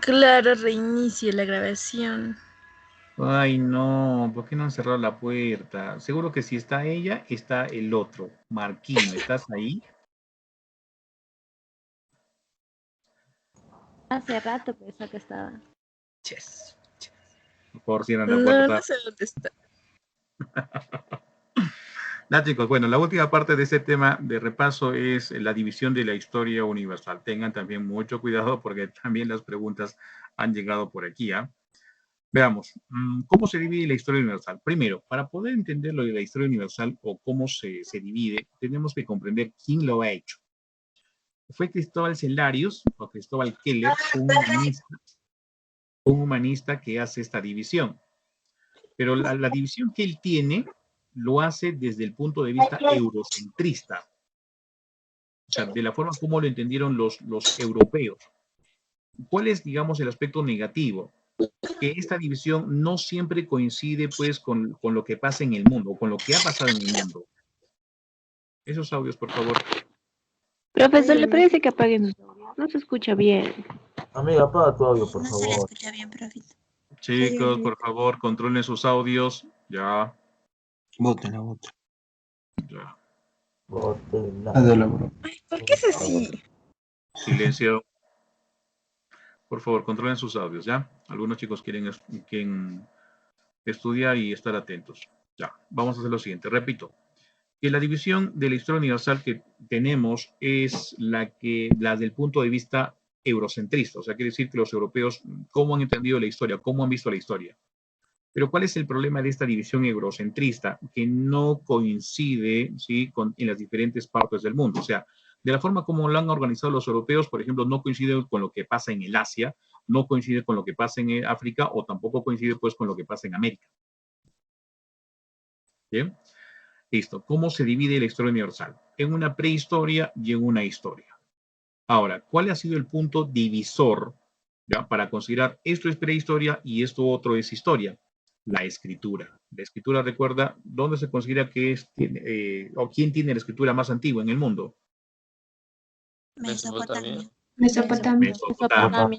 Claro, reinicie la grabación. Ay, no, ¿por qué no han cerrado la puerta? Seguro que si está ella, está el otro. Marquino, ¿estás ahí? Hace rato pensaba que estaba. Yes. Por favor, cierran la No, no puerta. sé dónde está. Nada, chicos, bueno, la última parte de este tema de repaso es la división de la historia universal. Tengan también mucho cuidado porque también las preguntas han llegado por aquí, ¿ah? Veamos, ¿cómo se divide la historia universal? Primero, para poder entender lo de la historia universal o cómo se divide, tenemos que comprender quién lo ha hecho. Fue Cristóbal Celarius o Cristóbal Keller, un humanista que hace esta división. Pero la división que él tiene lo hace desde el punto de vista eurocentrista, o sea, de la forma como lo entendieron los europeos. ¿Cuál es, digamos, el aspecto negativo? Que esta división no siempre coincide, pues, con lo que pasa en el mundo, o con lo que ha pasado en el mundo. Esos audios, por favor. Profesor, le parece que apaguen sus audios. No se escucha bien. Amiga, apaga tu audio, por No favor. se le escucha bien, profito. Chicos, por favor, controlen sus audios. Ya, Bótela, bótela. ya. Bótela. ¿Por qué es así? Silencio. Por favor, controlen sus audios, ¿ya? Algunos chicos quieren estudiar y estar atentos. Ya, vamos a hacer lo siguiente. Repito, que la división de la historia universal que tenemos es la del punto de vista eurocentrista. O sea, quiere decir que los europeos, ¿cómo han entendido la historia? ¿Cómo han visto la historia? Pero ¿cuál es el problema de esta división eurocentrista? Que no coincide, ¿sí?, en las diferentes partes del mundo. O sea, de la forma como lo han organizado los europeos, por ejemplo, no coincide con lo que pasa en el Asia, no coincide con lo que pasa en África o tampoco coincide, pues, con lo que pasa en América. ¿Bien? Listo. ¿Cómo se divide la historia universal? En una prehistoria y en una historia. Ahora, ¿cuál ha sido el punto divisor, ya, para considerar esto es prehistoria y esto otro es historia? La escritura. La escritura, recuerda, ¿dónde se considera que es, o quién tiene la escritura más antigua en el mundo? Mesopotamia. Mesopotamia. Mesopotamia.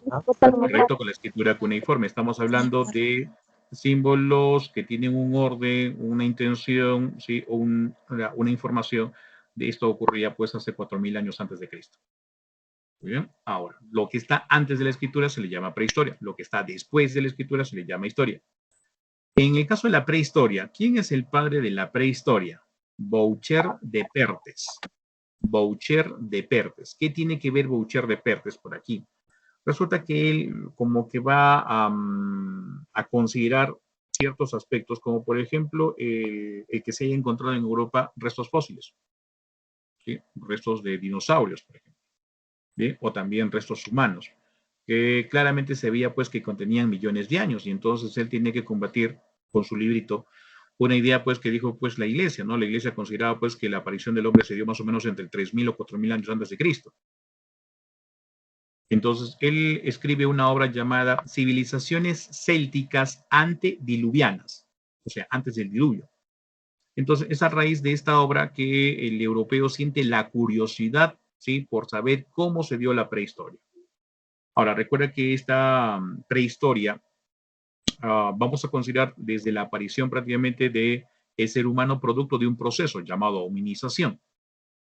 Correcto, con la escritura cuneiforme. Estamos hablando de símbolos que tienen un orden, una intención, ¿sí?, o una información. De esto ocurría pues hace 4000 años antes de Cristo. Muy bien. Ahora, lo que está antes de la escritura se le llama prehistoria. Lo que está después de la escritura se le llama historia. En el caso de la prehistoria, ¿quién es el padre de la prehistoria? Boucher de Perthes. Boucher de Perthes. ¿Qué tiene que ver Boucher de Perthes por aquí? Resulta que él como que va a considerar ciertos aspectos, como por ejemplo el que se haya encontrado en Europa restos fósiles, ¿sí? Restos de dinosaurios, por ejemplo, ¿sí? O también restos humanos, que claramente se veía pues que contenían millones de años, y entonces él tiene que combatir con su librito una idea pues que dijo pues la iglesia, ¿no? La iglesia consideraba pues que la aparición del hombre se dio más o menos entre el 3000 o 4000 años antes de Cristo. Entonces, él escribe una obra llamada Civilizaciones Célticas Antediluvianas, o sea, antes del diluvio. Entonces, es a raíz de esta obra que el europeo siente la curiosidad, ¿sí?, por saber cómo se dio la prehistoria. Ahora, recuerda que esta prehistoria vamos a considerar desde la aparición prácticamente de el ser humano producto de un proceso llamado hominización.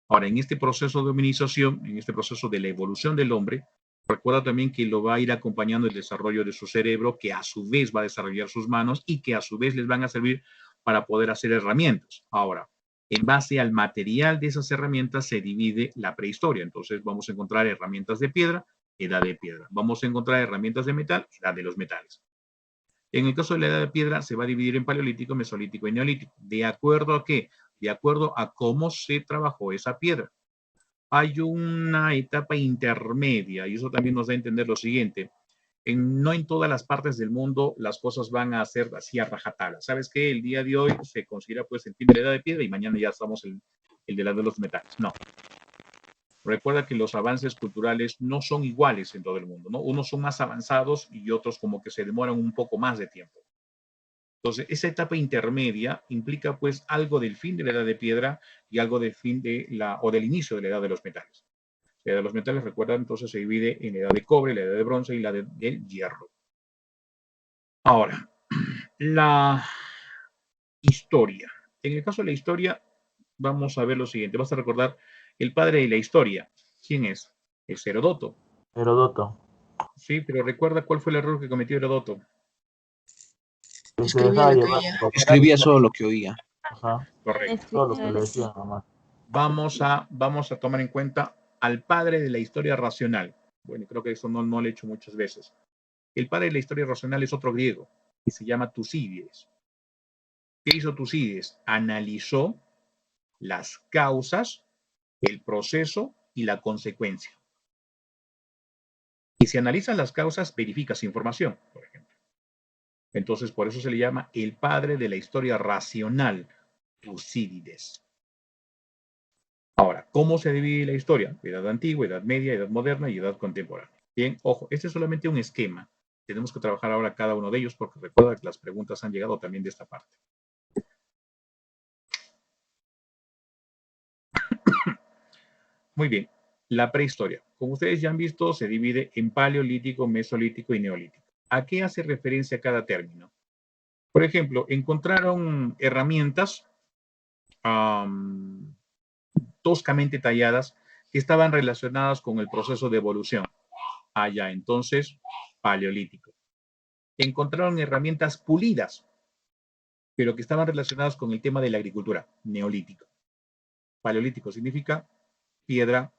Ahora, en este proceso de hominización, en este proceso de la evolución del hombre, recuerda también que lo va a ir acompañando el desarrollo de su cerebro, que a su vez va a desarrollar sus manos y que a su vez les van a servir para poder hacer herramientas. Ahora, en base al material de esas herramientas se divide la prehistoria. Entonces vamos a encontrar herramientas de piedra, edad de piedra. Vamos a encontrar herramientas de metal, edad de los metales. En el caso de la edad de piedra se va a dividir en paleolítico, mesolítico y neolítico. ¿De acuerdo a qué? De acuerdo a cómo se trabajó esa piedra. Hay una etapa intermedia y eso también nos da a entender lo siguiente. No en todas las partes del mundo las cosas van a ser así a rajatabla. ¿Sabes qué? El día de hoy se considera pues el fin de la edad de piedra y mañana ya estamos en el de la edad de los metales. No. Recuerda que los avances culturales no son iguales en todo el mundo, ¿no? Unos son más avanzados y otros como que se demoran un poco más de tiempo. Entonces, esa etapa intermedia implica pues algo del fin de la edad de piedra y algo del fin de o del inicio de la edad de los metales. La edad de los metales, recuerda, entonces se divide en la edad de cobre, la edad de bronce y la del hierro. Ahora, la historia. En el caso de la historia, vamos a ver lo siguiente. Vas a recordar el padre de la historia. ¿Quién es? Es Herodoto. Herodoto. Sí, pero recuerda cuál fue el error que cometió Herodoto. Que se Escribía dejaba lo que llevar oía. por Escribía solo lo que oía. Ajá, Correcto. todo lo que le decían nomás. Vamos a tomar en cuenta al padre de la historia racional. Bueno, creo que eso no lo he hecho muchas veces. El padre de la historia racional es otro griego y se llama Tucídides. ¿Qué hizo Tucídides? Analizó las causas, el proceso y la consecuencia. Y si analizas las causas, verificas información, por ejemplo. Entonces, por eso se le llama el padre de la historia racional, Tucídides. Ahora, ¿cómo se divide la historia? Edad antigua, edad media, edad moderna y edad contemporánea. Bien, ojo, este es solamente un esquema. Tenemos que trabajar ahora cada uno de ellos porque recuerda que las preguntas han llegado también de esta parte. Muy bien, la prehistoria. Como ustedes ya han visto, se divide en paleolítico, mesolítico y neolítico. ¿A qué hace referencia cada término? Por ejemplo, encontraron herramientas toscamente talladas que estaban relacionadas con el proceso de evolución. Allá, entonces, paleolítico. Encontraron herramientas pulidas, pero que estaban relacionadas con el tema de la agricultura, neolítico. Paleolítico significa piedra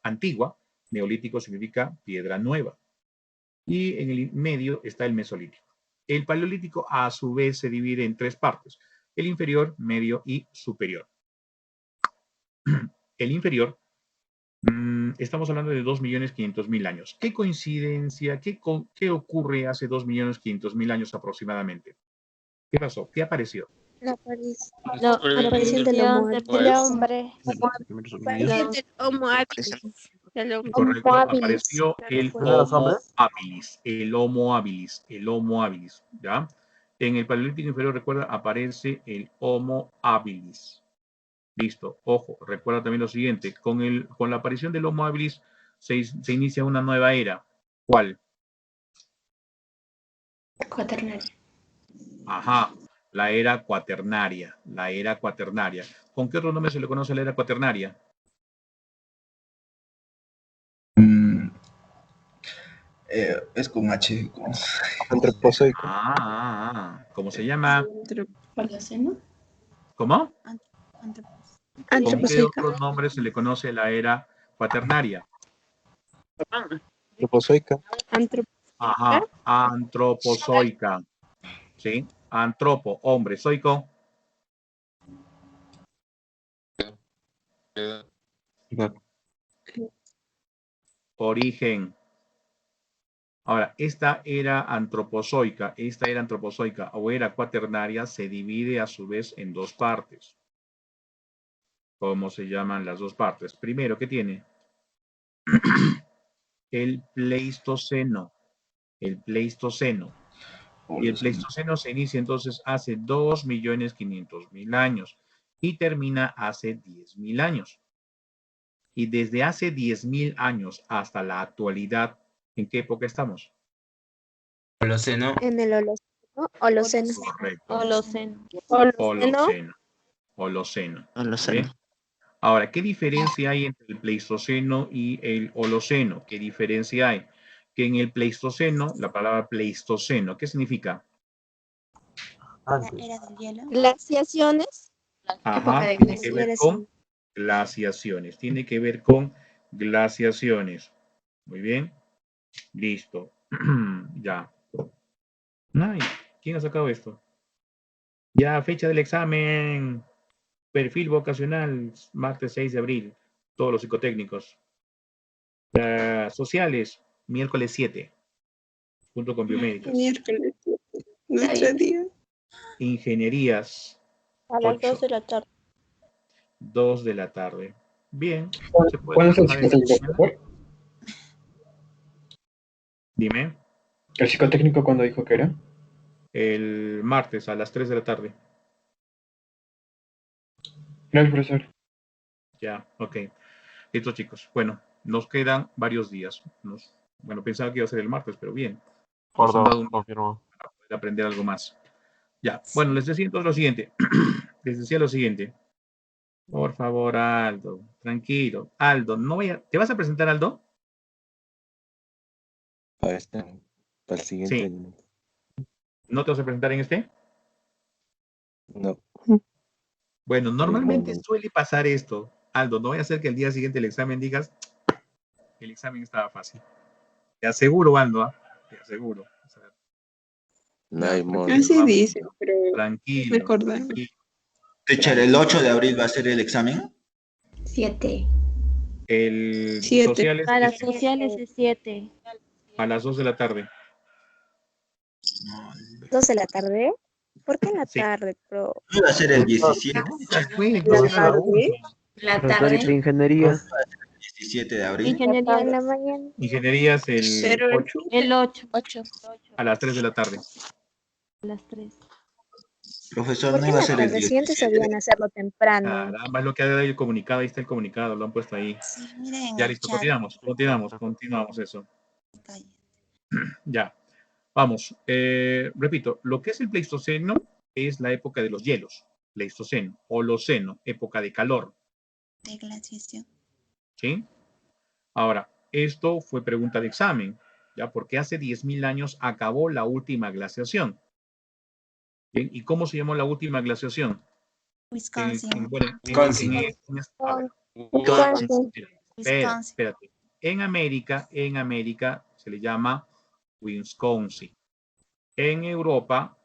antigua, neolítico significa piedra nueva. Y en el medio está el mesolítico. El paleolítico a su vez se divide en tres partes, el inferior, medio y superior. El inferior, estamos hablando de 2.500.000 años. ¿Qué coincidencia, qué ocurre hace 2.500.000 años aproximadamente? ¿Qué pasó? ¿Qué apareció? La aparición del Homo hombre. Primeros aparición sonidos. del Homo habilis. Correcto, habilis. apareció el ¿Primeros Homo hombres? habilis, el Homo habilis, el Homo habilis, ¿ya? En el Paleolítico inferior, recuerda, aparece el Homo habilis. Listo, ojo, recuerda también lo siguiente, con la aparición del Homo habilis se inicia una nueva era. ¿Cuál? Cuaternaria. Ajá, la era cuaternaria, la era cuaternaria. ¿Con qué otro nombre se le conoce a la era cuaternaria? Es con H. Antropozoico. ¿Cómo se llama? Holoceno. ¿Cómo? ¿Con qué Antropozoica. otro nombre se le conoce la era cuaternaria? Antropozoica. Ajá, antropozoica. ¿Sí? Antropo, hombre, zoico. Origen. Ahora, esta era antropozoica o era cuaternaria se divide a su vez en dos partes. ¿Cómo se llaman las dos partes? Primero, ¿qué tiene? El Pleistoceno. El Pleistoceno. Y el Pleistoceno se inicia entonces hace 2.500.000 años y termina hace 10.000 años. Y desde hace 10.000 años hasta la actualidad, ¿en qué época estamos? Holoceno. En el Holoceno. Correcto. Holoceno. Holoceno. Holoceno. ¿Bien? Ahora, ¿qué diferencia hay entre el Pleistoceno y el Holoceno? ¿Qué diferencia hay? Que en el Pleistoceno, la palabra Pleistoceno, ¿qué significa? Antes. Era del hielo. Glaciaciones. Ajá, tiene que ver con glaciaciones. Tiene que ver con glaciaciones. Muy bien. Listo. Ya. Ay, ¿quién ha sacado esto? Ya, fecha del examen. Perfil vocacional, martes 6 de abril. Todos los psicotécnicos. Sociales, miércoles 7. Junto con biomédicas. Miércoles. Nuestro día. Ingenierías. A las 8. 2 de la tarde. 2 de la tarde. Bien. ¿Se puede ¿Cuándo es el trabajar en la psicotécnico, mañana? por favor? Dime. ¿El psicotécnico cuándo dijo que era? El martes a las 3 de la tarde. Gracias, profesor. Ya, ok. Listo, chicos. Bueno, nos quedan varios días. Bueno, pensaba que iba a ser el martes, pero bien. Por Nos han dado dos, un día confirmo. para poder aprender algo más. Ya, bueno, les decía entonces lo siguiente. Les decía lo siguiente. Por favor, Aldo, tranquilo. Aldo, no vaya. ¿Te vas a presentar, Aldo? Para el siguiente. Sí. ¿No te vas a presentar en este? No. Bueno, por el normalmente momento. suele pasar esto. Aldo, no vaya a ser que el día siguiente del examen digas, el examen estaba fácil. Te aseguro, Aldo, ¿ah? Te aseguro. O sea, No ya, hay modo. tranquilo, Así vamos. dice, pero Tranquilo, recordar. tranquilo. Teacher, ¿el 8 de abril va a ser el examen? 7. El 7. sociales Para es sociales es 7. a las 2 de la tarde. 2 de la tarde. ¿Por qué en la Sí. tarde, pro? ¿No va a ser el 17? Puede que ¿La sea la tarde? 8. La Profesor, ¿y tarde. ingeniería? El 17 de abril. Ingeniería En la es mañana. Ingeniería es el 8 el 8 a las 3 de la tarde. a las 3. Profesor, ¿Por ¿no qué en iba a la ser el tarde? Si antes 17? sabían hacerlo temprano. Caramba, es lo que ha dado el comunicado. Ahí está el comunicado, lo han puesto ahí. Sí, miren en Ya el listo, chat. continuamos eso. Calle. Ya, vamos. Repito, lo que es el Pleistoceno es la época de los hielos. Pleistoceno, Holoceno, época de calor. De glaciación. ¿Sí? Ahora, esto fue pregunta de examen, ¿ya? Porque hace 10.000 años acabó la última glaciación. ¿Bien? ¿Y cómo se llamó la última glaciación? Wisconsin. Wisconsin. A ver, Wisconsin. Wisconsin. espérate. En América se le llama Wisconsin. En Europa,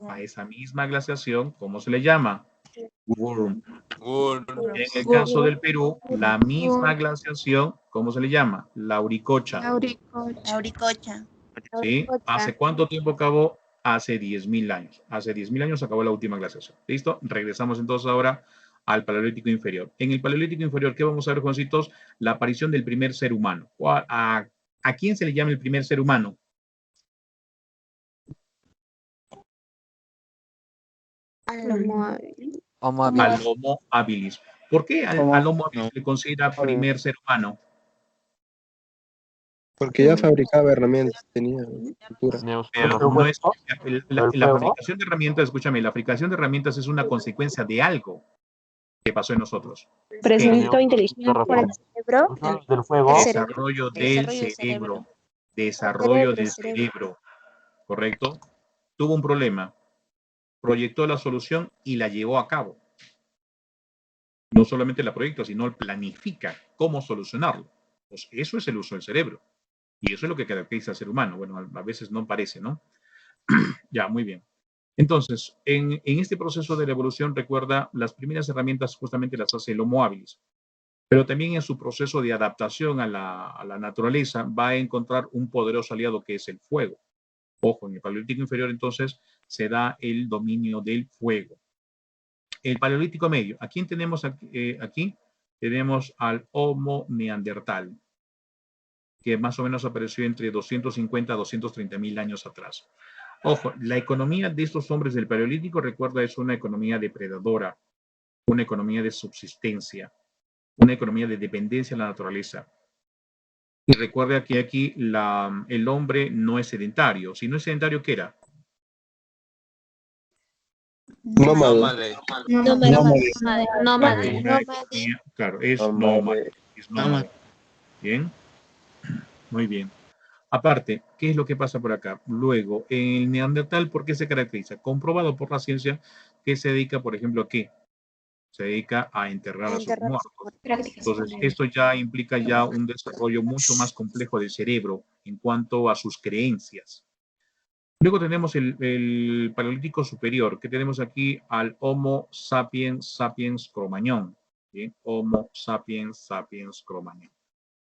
a esa misma glaciación, ¿cómo se le llama? Wurm. En el caso del Perú, la misma glaciación, ¿cómo se le llama? Lauricocha. Auricocha. ¿Sí? ¿Hace cuánto tiempo acabó? Hace 10.000 años. Hace 10.000 años acabó la última glaciación. ¿Listo? Regresamos entonces ahora al Paleolítico Inferior. En el Paleolítico Inferior, ¿qué vamos a ver, Juancitos? La aparición del primer ser humano. ¿A quién se le llama el primer ser humano? Al Homo habilis. Al Homo habilis. ¿Por qué al Homo habilis se le considera primer ser humano? Porque ya fabricaba herramientas, tenía cultura. Pero no es la fabricación de herramientas, escúchame, la fabricación de herramientas es una consecuencia de algo que pasó en nosotros. Presentó inteligencia. Por el cerebro. Del fuego. Desarrollo del cerebro. Desarrollo del cerebro. ¿Correcto? Tuvo un problema. Proyectó la solución y la llevó a cabo. No solamente la proyecta, sino planifica cómo solucionarlo. Pues eso es el uso del cerebro. Y eso es lo que caracteriza al ser humano. Bueno, a veces no parece, ¿no? Ya, muy bien. Entonces, en este proceso de la evolución, recuerda, las primeras herramientas justamente las hace el Homo habilis. Pero también en su proceso de adaptación a la naturaleza va a encontrar un poderoso aliado que es el fuego. Ojo, en el Paleolítico Inferior entonces se da el dominio del fuego. El Paleolítico Medio, ¿a quién tenemos aquí? Tenemos al Homo neandertal, que más o menos apareció entre 250 a 230.000 años atrás. Ojo, la economía de estos hombres del Paleolítico, recuerda, es una economía depredadora, una economía de subsistencia, una economía de dependencia de la naturaleza. Y recuerda que aquí el hombre no es sedentario. Si no es sedentario, ¿qué era? Nómade. Nómade. Claro, es nómade. Es nómade. Bien, muy bien. Aparte, ¿qué es lo que pasa por acá? Luego, el neandertal, ¿por qué se caracteriza? Comprobado por la ciencia que se dedica, por ejemplo, ¿a qué? Se dedica a enterrar a sus muertos. Entonces, esto ya implica ya un desarrollo mucho más complejo del cerebro en cuanto a sus creencias. Luego tenemos el Paleolítico Superior, que tenemos aquí al Homo sapiens sapiens Cro-Magnon. ¿Bien? Homo sapiens sapiens Cro-Magnon,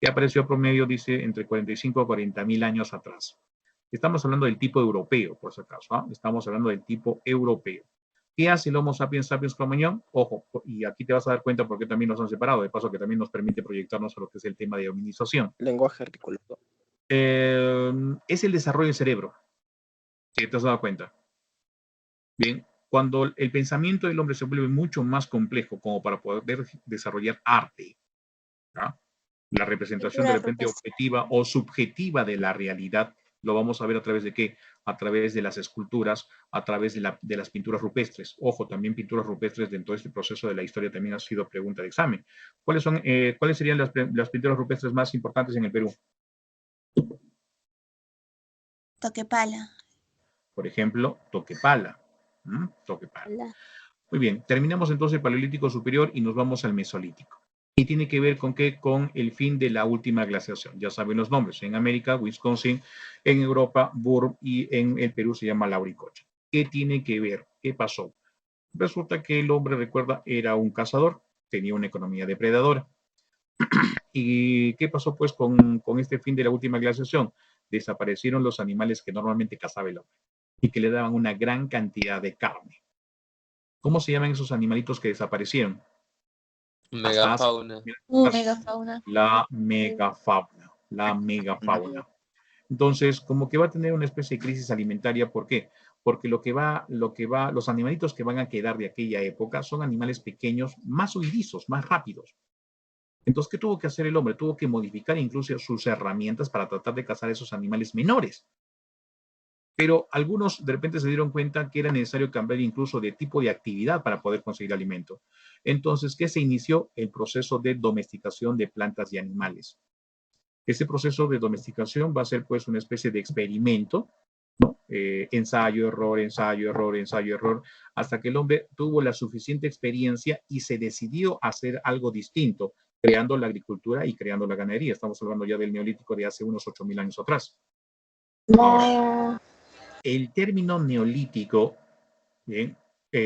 que apareció promedio, dice, entre 45 a 40.000 años atrás. Estamos hablando del tipo europeo, por si acaso. ¿Ah? Estamos hablando del tipo europeo. ¿Qué hace el Homo sapiens sapiens Cro-Magnon? Ojo, y aquí te vas a dar cuenta por qué también nos han separado, de paso que también nos permite proyectarnos a lo que es el tema de hominización. Lenguaje articulado. Es el desarrollo del cerebro. ¿Sí te has dado cuenta? Bien, cuando el pensamiento del hombre se vuelve mucho más complejo como para poder desarrollar arte, ¿ya? La representación de repente objetiva o subjetiva de la realidad lo vamos a ver a través de qué, a través de las esculturas, a través de las pinturas rupestres. Ojo, también pinturas rupestres dentro de este proceso de la historia también ha sido pregunta de examen. ¿Cuáles serían las pinturas rupestres más importantes en el Perú? Toquepala. Por ejemplo, Toquepala. Toquepala. Muy bien, terminamos entonces el Paleolítico Superior y nos vamos al Mesolítico. Y tiene que ver con qué, con el fin de la última glaciación. Ya saben los nombres. En América, Wisconsin, en Europa, Burr, y en el Perú se llama Lauricocha. ¿Qué tiene que ver? ¿Qué pasó? Resulta que el hombre, recuerda, era un cazador, tenía una economía depredadora. ¿Y qué pasó pues con este fin de la última glaciación? Desaparecieron los animales que normalmente cazaba el hombre y que le daban una gran cantidad de carne. ¿Cómo se llaman esos animalitos que desaparecieron? Megafauna. Megafauna. La megafauna. La megafauna. Entonces, como que va a tener una especie de crisis alimentaria. ¿Por qué? Porque los animalitos que van a quedar de aquella época son animales pequeños, más huidizos, más rápidos. Entonces, ¿qué tuvo que hacer el hombre? Tuvo que modificar incluso sus herramientas para tratar de cazar esos animales menores. Pero algunos de repente se dieron cuenta que era necesario cambiar incluso de tipo de actividad para poder conseguir alimento. Entonces, ¿qué se inició? El proceso de domesticación de plantas y animales. Ese proceso de domesticación va a ser pues una especie de experimento, ¿no? Ensayo, error, ensayo, error, ensayo, error, hasta que el hombre tuvo la suficiente experiencia y se decidió a hacer algo distinto, creando la agricultura y creando la ganadería. Estamos hablando ya del Neolítico de hace unos 8.000 años atrás. Ahora, el término neolítico, bien,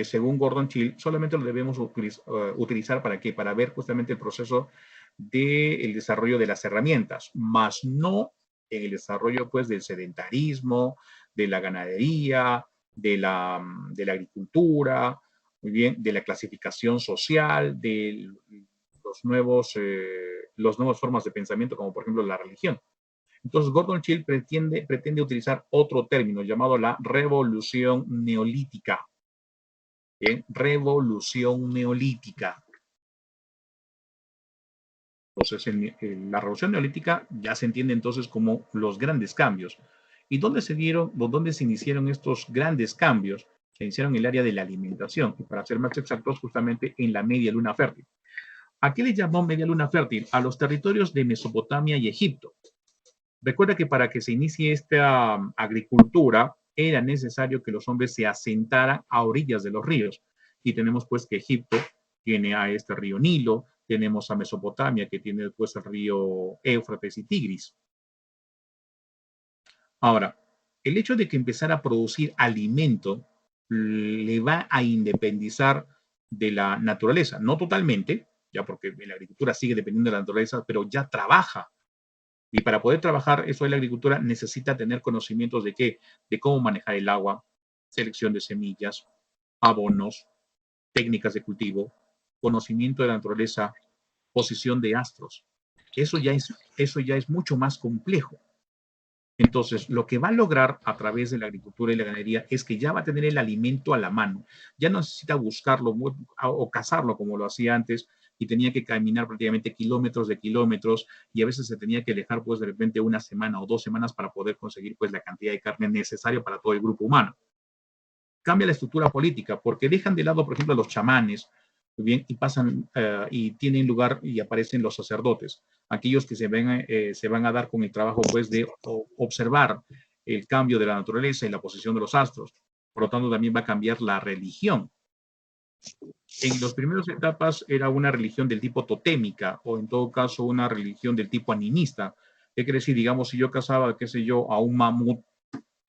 según Gordon Chill, solamente lo debemos utilizar ¿para qué? Para ver justamente el proceso del desarrollo de las herramientas, más no en el desarrollo pues del sedentarismo, de la ganadería, de la agricultura, muy bien, de la clasificación social, de las nuevas formas de pensamiento, como por ejemplo la religión. Entonces, Gordon Chill pretende utilizar otro término llamado la revolución neolítica. Bien, revolución neolítica. Entonces, la revolución neolítica ya se entiende entonces como los grandes cambios. ¿Y dónde se iniciaron estos grandes cambios? Se iniciaron en el área de la alimentación, y para ser más exactos, justamente en la media luna fértil. ¿A qué le llamó media luna fértil? A los territorios de Mesopotamia y Egipto. Recuerda que para que se inicie esta agricultura era necesario que los hombres se asentaran a orillas de los ríos. Y tenemos pues que Egipto tiene a este río Nilo, tenemos a Mesopotamia que tiene pues el río Éufrates y Tigris. Ahora, el hecho de que empezara a producir alimento le va a independizar de la naturaleza. No totalmente, ya porque la agricultura sigue dependiendo de la naturaleza, pero ya trabaja. Y para poder trabajar eso de la agricultura necesita tener conocimientos de qué, de cómo manejar el agua, selección de semillas, abonos, técnicas de cultivo, conocimiento de la naturaleza, posición de astros. Eso ya es mucho más complejo. Entonces, lo que va a lograr a través de la agricultura y la ganadería es que ya va a tener el alimento a la mano. Ya no necesita buscarlo o cazarlo como lo hacía antes, y tenía que caminar prácticamente kilómetros de kilómetros, y a veces se tenía que alejar pues de repente una semana o 2 semanas para poder conseguir pues la cantidad de carne necesaria para todo el grupo humano. Cambia la estructura política porque dejan de lado, por ejemplo, a los chamanes, muy bien, y pasan y tienen lugar y aparecen los sacerdotes, aquellos que se van a dar con el trabajo pues de observar el cambio de la naturaleza y la posición de los astros. Por lo tanto, también va a cambiar la religión. En las primeras etapas era una religión del tipo totémica, o en todo caso una religión del tipo animista. ¿Qué quiere decir? Digamos, si yo cazaba, qué sé yo, a un mamut,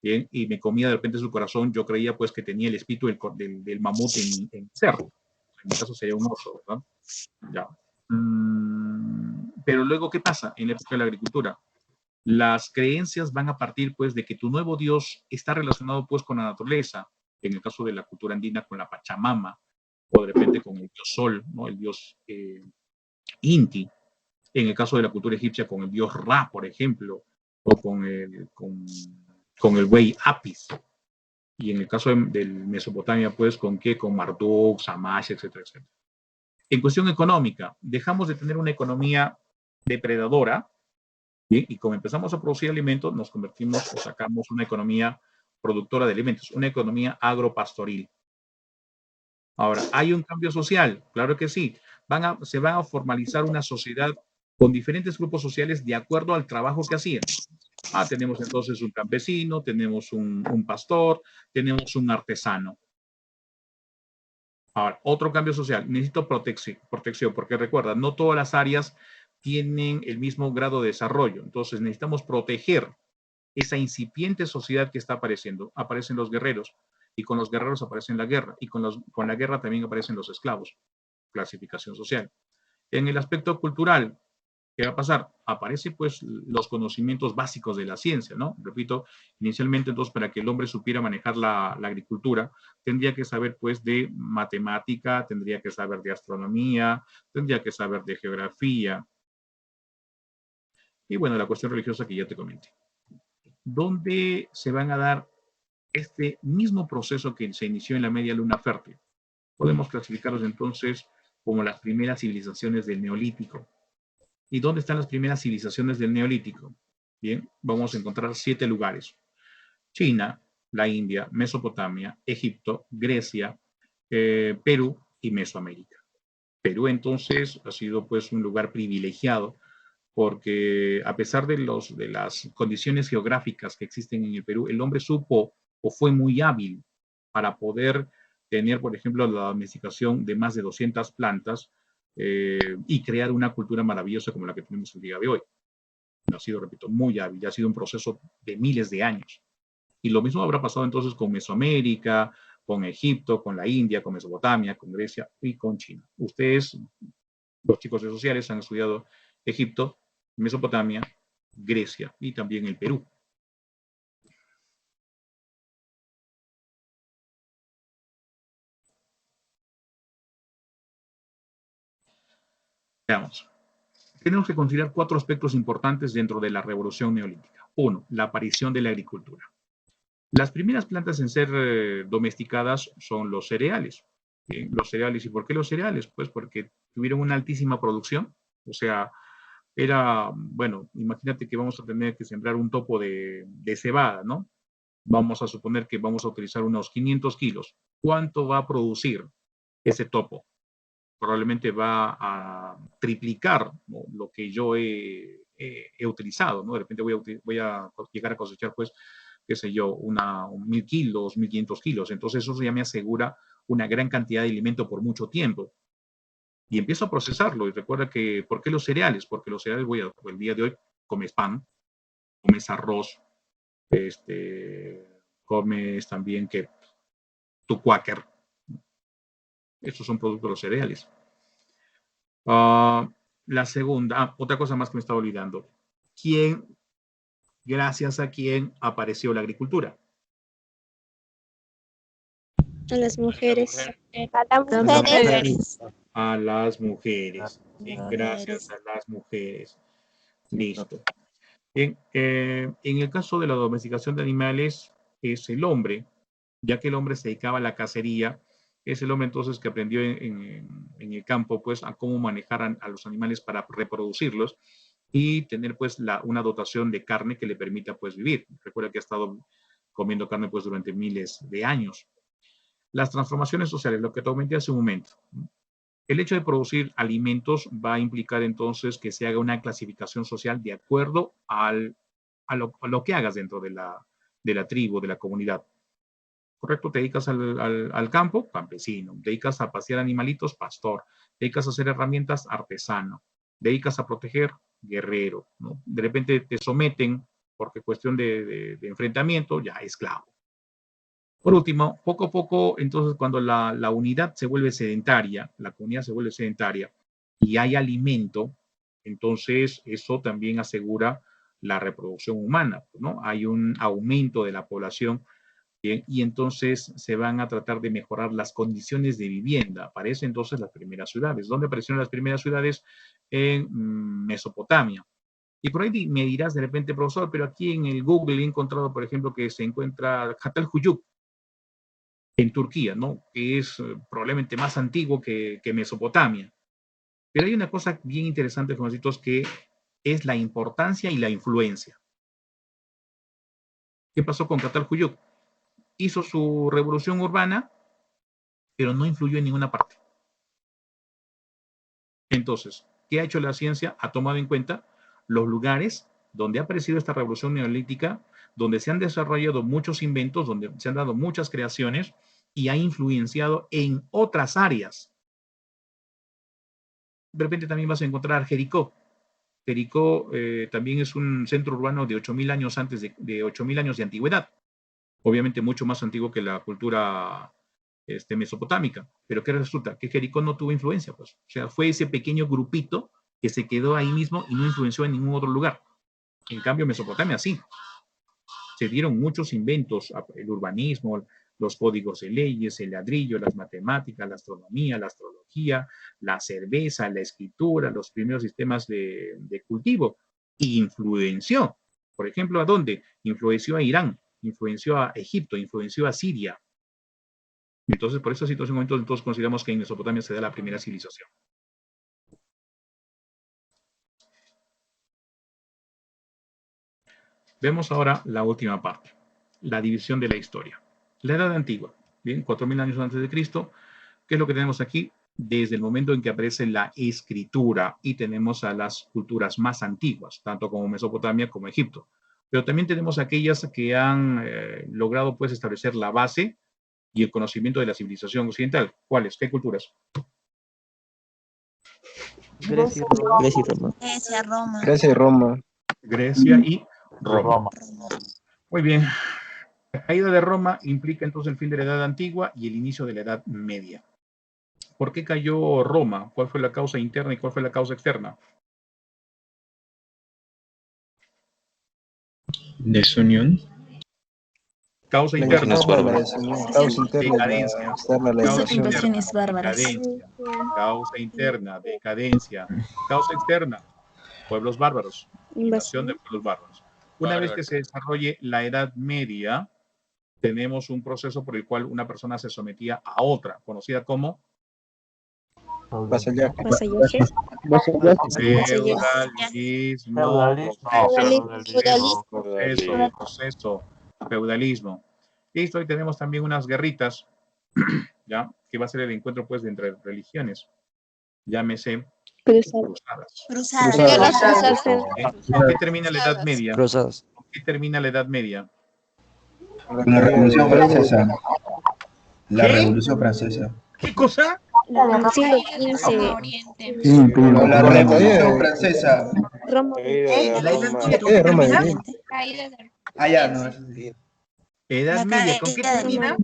bien, y me comía de repente su corazón, yo creía pues que tenía el espíritu del mamut en cerdo. En mi caso sería un oso, ¿verdad? Ya. Pero luego, ¿qué pasa en la época de la agricultura? Las creencias van a partir pues de que tu nuevo Dios está relacionado pues con la naturaleza, en el caso de la cultura andina con la Pachamama, o de repente con el dios Sol, ¿no? El dios Inti. En el caso de la cultura egipcia con el dios Ra, por ejemplo, o con el buey Apis. Y en el caso de Mesopotamia, pues, ¿con qué? Con Marduk, Shamash, etcétera, etcétera. En cuestión económica, dejamos de tener una economía depredadora, ¿sí? Y como empezamos a producir alimentos, nos convertimos o sacamos una economía productora de alimentos, una economía agropastoril. Ahora, ¿hay un cambio social? Claro que sí. Se va a formalizar una sociedad con diferentes grupos sociales de acuerdo al trabajo que hacían. Tenemos entonces un campesino, tenemos un pastor, tenemos un artesano. Ahora, otro cambio social. Necesito protección, porque recuerda, no todas las áreas tienen el mismo grado de desarrollo. Entonces, necesitamos proteger esa incipiente sociedad que está apareciendo. Aparecen los guerreros, y con los guerreros aparece la guerra, y con la guerra también aparecen los esclavos. Clasificación social. En el aspecto cultural, ¿qué va a pasar? Aparecen pues los conocimientos básicos de la ciencia, ¿no? Repito, inicialmente entonces para que el hombre supiera manejar la agricultura, tendría que saber pues de matemática, tendría que saber de astronomía, tendría que saber de geografía. Y bueno, la cuestión religiosa que ya te comenté. ¿Dónde se van a dar este mismo proceso que se inició en la media luna fértil? Podemos clasificarlos entonces como las primeras civilizaciones del Neolítico. ¿Y dónde están las primeras civilizaciones del Neolítico? Bien, vamos a encontrar 7 lugares. China, la India, Mesopotamia, Egipto, Grecia, Perú y Mesoamérica. Perú entonces ha sido pues un lugar privilegiado porque a pesar de las condiciones geográficas que existen en el Perú, el hombre supo o fue muy hábil para poder tener, por ejemplo, la domesticación de más de 200 plantas y crear una cultura maravillosa como la que tenemos el día de hoy. Ha sido, repito, muy hábil, ha sido un proceso de miles de años. Y lo mismo habrá pasado entonces con Mesoamérica, con Egipto, con la India, con Mesopotamia, con Grecia y con China. Ustedes, los chicos de sociales, han estudiado Egipto, Mesopotamia, Grecia y también el Perú. Veamos. Tenemos que considerar 4 aspectos importantes dentro de la revolución neolítica. 1. La aparición de la agricultura. Las primeras plantas en ser domesticadas son los cereales. Los cereales. ¿Y por qué los cereales? Pues porque tuvieron una altísima producción. O sea, bueno, imagínate que vamos a tener que sembrar un topo de cebada, ¿no? Vamos a suponer que vamos a utilizar unos 500 kilos. ¿Cuánto va a producir ese topo? Probablemente va a triplicar, ¿no?, lo que yo he utilizado, ¿no? De repente voy a llegar a cosechar, pues, qué sé yo, 1.000 kilos, 1.500 kilos. Entonces eso ya me asegura una gran cantidad de alimento por mucho tiempo. Y empiezo a procesarlo. Y recuerda que, ¿por qué los cereales? Porque los cereales, el día de hoy comes pan, comes arroz, comes también tu Quaker. Estos son productos de los cereales. La segunda, otra cosa más que me estaba olvidando. Gracias a quién apareció la agricultura? A las mujeres. A las mujeres. Sí, gracias a las mujeres. Listo. Bien, en el caso de la domesticación de animales, es el hombre, ya que el hombre se dedicaba a la cacería, es el hombre entonces que aprendió en el campo, pues, a cómo manejar a los animales para reproducirlos y tener, pues, una dotación de carne que le permita, pues, vivir. Recuerda que ha estado comiendo carne, pues, durante miles de años. Las transformaciones sociales, lo que te comenté hace un momento. El hecho de producir alimentos va a implicar entonces que se haga una clasificación social de acuerdo a lo que hagas dentro de la tribu, de la comunidad. ¿Correcto? Te dedicas al campo, campesino. Te dedicas a pasear animalitos, pastor. Te dedicas a hacer herramientas, artesano. Te dedicas a proteger, guerrero, ¿no? De repente te someten porque cuestión de enfrentamiento, ya esclavo. Por último, poco a poco, entonces, cuando la unidad se vuelve sedentaria, la comunidad se vuelve sedentaria y hay alimento, entonces eso también asegura la reproducción humana, ¿no? Hay un aumento de la población, ¿bien? Y entonces se van a tratar de mejorar las condiciones de vivienda. Aparecen entonces las primeras ciudades. ¿Dónde aparecieron las primeras ciudades? En Mesopotamia. Y por ahí me dirás de repente, profesor, pero aquí en el Google he encontrado, por ejemplo, que se encuentra Çatalhöyük en Turquía, ¿no? Que es probablemente más antiguo que Mesopotamia. Pero hay una cosa bien interesante, jovencitos, que es la importancia y la influencia. ¿Qué pasó con Catalhuyuk? Hizo su revolución urbana, pero no influyó en ninguna parte. Entonces, ¿qué ha hecho la ciencia? Ha tomado en cuenta los lugares donde ha aparecido esta revolución neolítica, donde se han desarrollado muchos inventos, donde se han dado muchas creaciones y ha influenciado en otras áreas. De repente también vas a encontrar Jericó. Jericó también es un centro urbano de 8.000 años antes de 8.000 años de antigüedad. Obviamente mucho más antiguo que la cultura mesopotámica. Pero ¿qué resulta? Que Jericó no tuvo influencia, pues. O sea, fue ese pequeño grupito que se quedó ahí mismo y no influenció en ningún otro lugar. En cambio, Mesopotamia sí. Se dieron muchos inventos, el urbanismo, los códigos de leyes, el ladrillo, las matemáticas, la astronomía, la astrología, la cerveza, la escritura, los primeros sistemas de cultivo. Y influenció. Por ejemplo, ¿a dónde? Influenció a Irán, influenció a Egipto, influenció a Siria. Entonces, por esa situación, entonces consideramos que en Mesopotamia se da la primera civilización. Vemos ahora la última parte, la división de la historia. La Edad Antigua, bien, 4.000 años antes de Cristo. ¿Qué es lo que tenemos aquí? Desde el momento en que aparece la escritura y tenemos a las culturas más antiguas, tanto como Mesopotamia como Egipto. Pero también tenemos aquellas que han logrado pues establecer la base y el conocimiento de la civilización occidental. ¿Cuáles? ¿Qué culturas? Grecia, Roma. Grecia, Roma. Grecia y Roma. Grecia y Roma. Muy bien. La caída de Roma implica entonces el fin de la Edad Antigua y el inicio de la Edad Media. ¿Por qué cayó Roma? ¿Cuál fue la causa interna y cuál fue la causa externa? Desunión. Causa interna. Causa interna. Decadencia. Invasiones bárbaras. Decadencia. Causa interna. Decadencia. Causa externa. Pueblos bárbaros. Invasión de pueblos bárbaros. Una vez que se desarrolle la Edad Media, tenemos un proceso por el cual una persona se sometía a otra, conocida como Vasallaje. Proceso, feudalismo. Listo, y tenemos también unas guerritas, ¿ya? Que va a ser el encuentro, pues, entre religiones. Llámese cruzadas. ¿Con qué termina la Edad Media? Cruzadas. ¿Con qué termina la Edad Media? La Revolución Francesa. La ¿Qué? Revolución Francesa. ¿Qué cosa? El siglo XV. La Revolución Francesa. Roma. ¿La Edad Media con qué termina? Ah, ya, no. Edad Media, ¿con qué termina?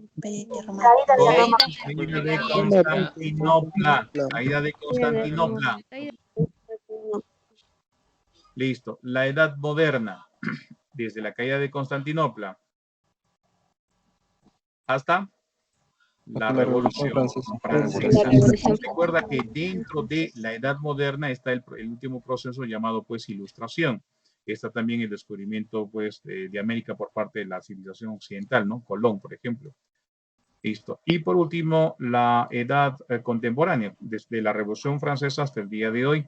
Caída de Constantinopla. Caída de Constantinopla. Listo. La Edad Moderna, desde la caída de Constantinopla hasta la Revolución Francesa. Recuerda que dentro de la Edad Moderna está el último proceso llamado, pues, Ilustración. Está también el descubrimiento, pues, de América por parte de la civilización occidental, ¿no? Colón, por ejemplo. Listo. Y por último, la edad contemporánea, desde la Revolución Francesa hasta el día de hoy.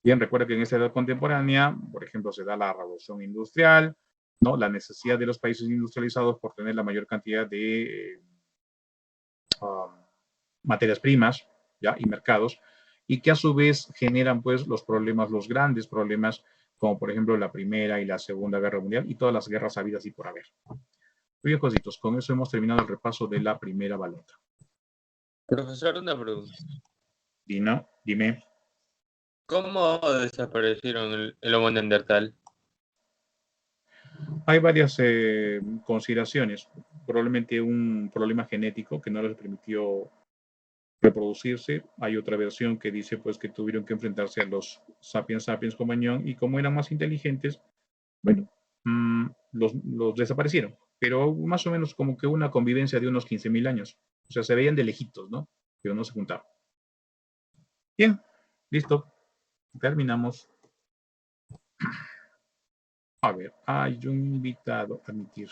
Bien, recuerda que en esta edad contemporánea, por ejemplo, se da la Revolución Industrial, ¿no? La necesidad de los países industrializados por tener la mayor cantidad de materias primas, ¿ya? Y mercados, y que a su vez generan, pues, los problemas, los grandes problemas, como por ejemplo la Primera y la Segunda Guerra Mundial y todas las guerras habidas y por haber. Muy bien, cositos, con eso hemos terminado el repaso de la primera balota. Profesor, una pregunta. Dino, dime. ¿Cómo desaparecieron el Homo neandertal? Hay varias consideraciones. Probablemente un problema genético que no les permitió reproducirse. Hay otra versión que dice, pues, que tuvieron que enfrentarse a los sapiens cromañón y como eran más inteligentes, bueno, los desaparecieron. Pero más o menos como que una convivencia de unos 15.000 años. O sea, se veían de lejitos, ¿no? Pero no se juntaron. Bien, listo. Terminamos. A ver, hay un invitado a admitir.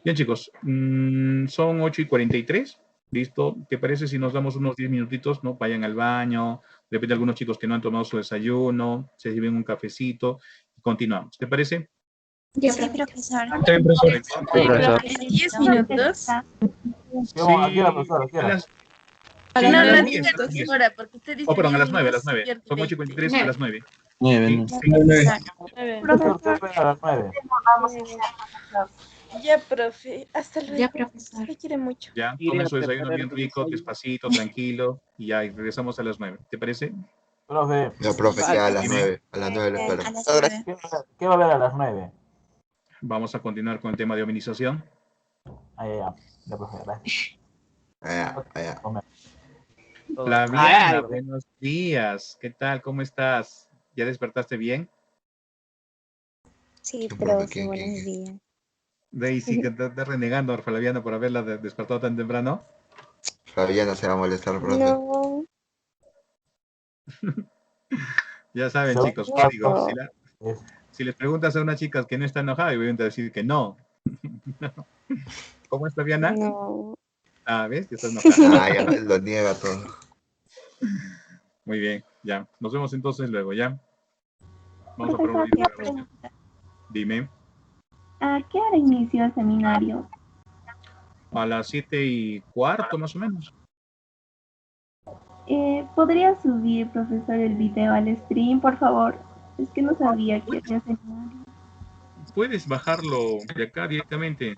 Bien, chicos, son 8:43. Listo. ¿Te parece si nos damos unos 10 minutitos, ¿no? Vayan al baño, repente algunos chicos que no han tomado su desayuno, se sirven un cafecito, y continuamos. ¿Te parece? Sí, profesor. También, profesor. En 10 minutos. ¿Qué hora, profesor? ¿Qué hora? Sí, No, a las no 10, diga a las tu 10. hora, porque usted dice. Oh, perdón, a 10 las 9, a las minutos 9. y Son 8:53, a las 9. 9, Sí. Profesor, ¿qué hora a las 9? Ya, profe. Hasta luego. Ya, profesor. Me quiere mucho. Ya, tomen su desayuno bien rico, despacito, tranquilo, y ya, y regresamos a las 9. ¿Te parece? Profe, No, profe, ya a las Dime. 9. A las 9 lo A espero. las 9. ¿qué va a haber a las 9? Vamos a continuar con el tema de hominización. Ya, profe, gracias. Allá. Flaviana, buenos días. ¿Qué tal? ¿Cómo estás? ¿Ya despertaste bien? Sí, ¿Qué profe, ¿Qué? buenos días. Daisy, que estás renegando, Flaviana, por haberla despertado tan temprano. Flaviana se va a molestar, profe. No, Ya saben, No. chicos, código. Es- Si les preguntas a una chica que no está enojada, y voy a decir que no. ¿Cómo es, Flaviana? no. Ah, ¿ves? Ya estás enojada. Ya lo niega todo. Muy bien, ya. Nos vemos entonces luego, ¿ya? Vamos a Profesor, probar. una pregunta. Dime. ¿A qué hora inició el seminario? A las 7:15, más o menos. ¿Podría subir, profesor, el video al stream, por favor? Es que no sabía que había seminario. Puedes bajarlo de acá directamente.